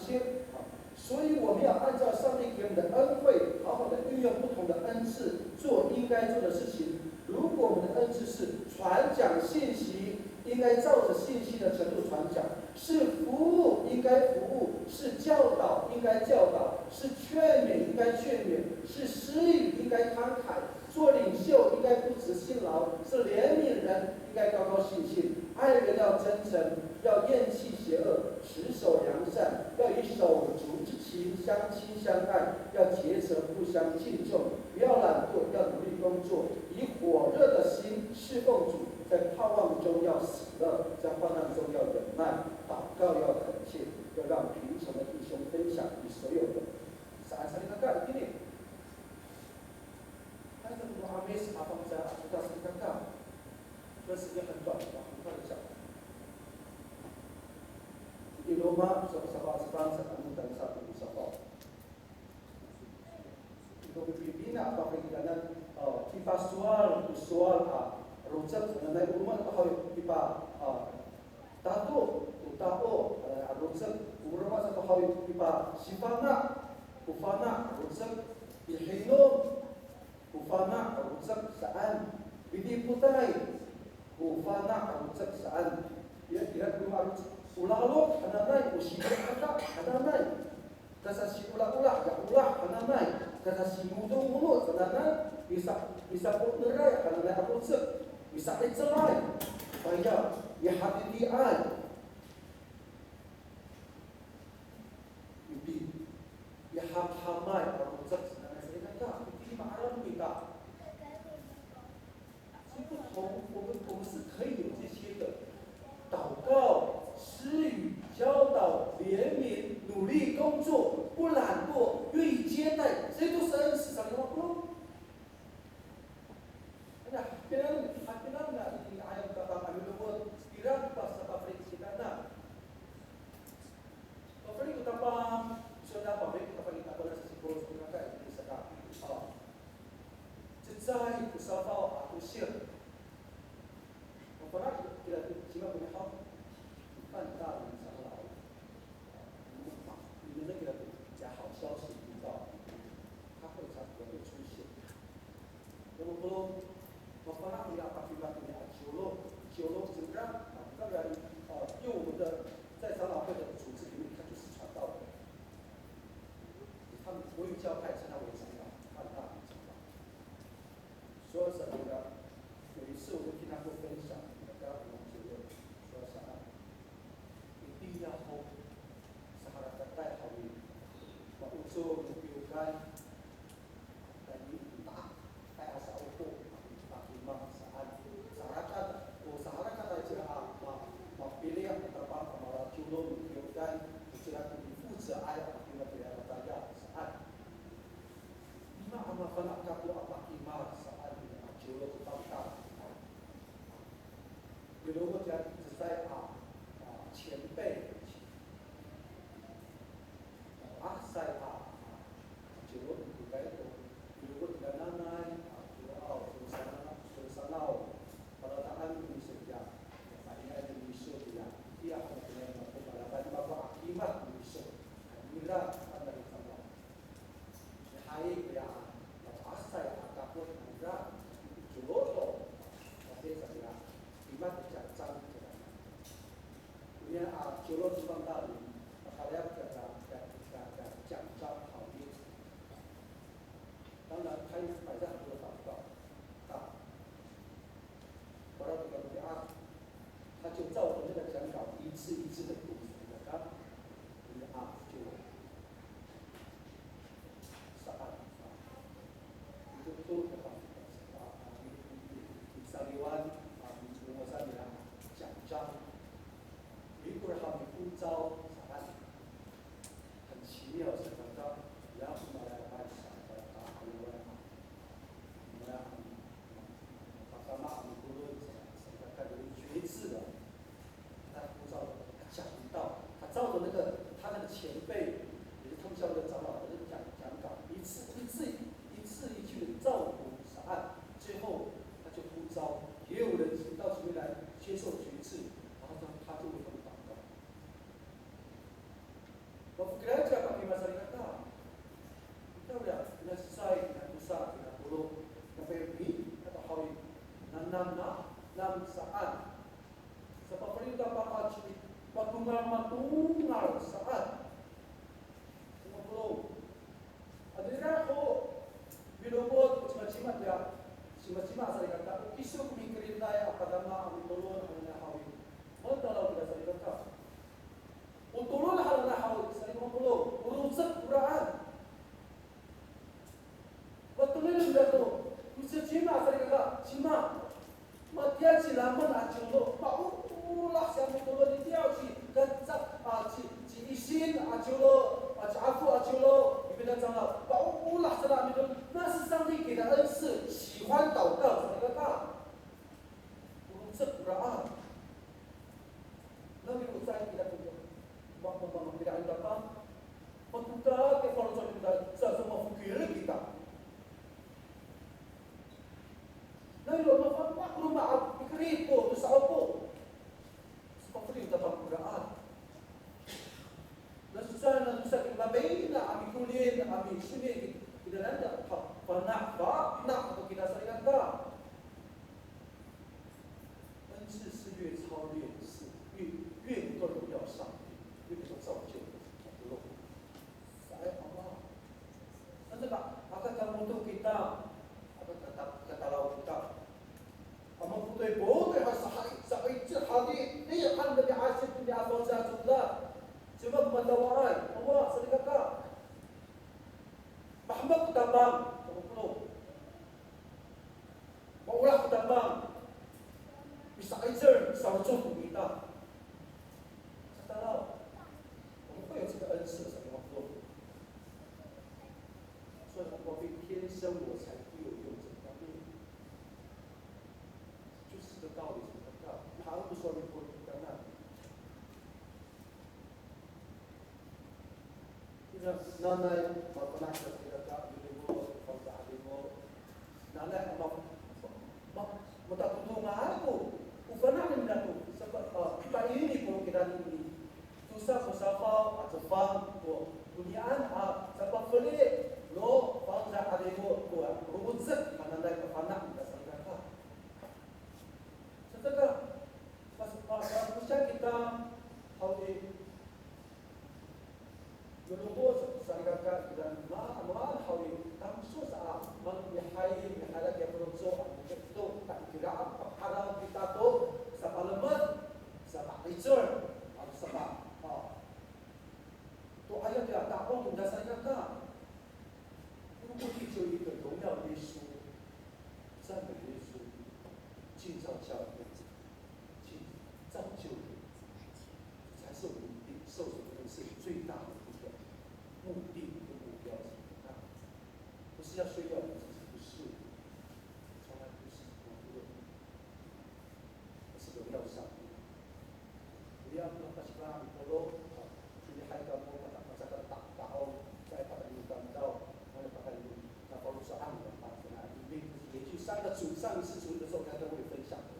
心。所以我们要按照上帝给我们的恩惠，好好的运用不同的恩赐，做应该做的事情。如果我们的恩赐是传讲信息，应该照着信息的程度传讲；是服务，应该服务；是教导，应该教导；是劝勉，应该劝勉；是施予，应该慷慨；做领袖，应该不辞辛劳；是怜悯人，应该高高兴兴；爱人要真诚，要厌弃邪恶，持守良善，要以手足之情相亲相爱，要结成互相敬重，不要懒惰，要努力工作，以火热的心侍奉主，在盼望中要喜乐，在患难中要忍耐，祷告要恳切，要让贫穷的弟兄分享你所有的。Saat-saat ini, kan ketemu Amis, apa bisa kita ceritakan? Terusnya keluar, kita bisa. Di rumah, sahabat-sahabat sedang dan satu sahabat. Itu pimpinan atau pimpinan tipe soal rujuk mengenai rumah atau tipe tato rujuk rumah atau tipe ufana rujuk ilhinum ufana rujuk saan bidi putai ufana rujuk saan dia tidak rumah rujuk ulah ananai usinya kata ananai kasa si ulah ananai kasa si mudu ananai bisa putnerai ananai rujuk bisa icelai supaya ya hati ai Bibi ya hamai rujuk ananai saya kata bibi marah kita 我们是可以有这些的祷告、施予、教导、怜悯、努力工作、不懒惰、愿意接待，这些都是恩赐上的吗？不。那别人呢？你还有个把我让把什么分析的呢？Pabrik utama sudah pabrik kita pada sisi baina ami kulin ami sini kita nanda fa atau kita saling kata， 恩赐是越操练是越能够荣耀上帝，越能够造就不漏。Saya Allah. Nanti akan kamu tu kita akan kata laut kita. Kamu putih boleh sahai hadi ni akan lebih asyik di awal jatuhlah. Cuma berdoa Allah sedekah kata. Muhammad tambang, kamu perlu. Maulah tambang. Bisa ajar saujuh kita. Kata laut. 我们会有这个恩赐的什么做？所以我被天生我才会有用这个方面，就是这个道理。什么道理？他不说你不干那。就是奶奶，我本来是这个家里我放家里我，奶奶我tak tunggu aku. Ufana ni dah tu. Sebab kita ini pun kita ini. Susah musafah atau faham tu. Dunia sebab pelik. Lo faham dah ada tu. Rubut zat mana dah kefana kita sangka. Setelah pasal kita hari berubah sangka dan mal hari tam susah mal bihai bihalak yang berusuk itu tak kira apa haram kita tu sebab lemah sebab hijau atau sebab tu ayat dia tak mau kita sangka. 如果地球一个荣耀耶稣、赞美耶稣、建造教会、造就人，才是我们领受主恩赐最大的一个目的和目标。不是要炫耀自己，不是，从来不是而是荣耀上帝。不要那么巴比多，就是海高摩把这个打欧，再把它引到。 那保罗说按的啊，连续3个上一次主日的时候，大家都会分享的。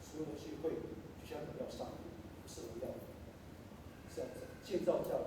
所有的聚会就像荣耀上帝，不是荣耀，是要建造教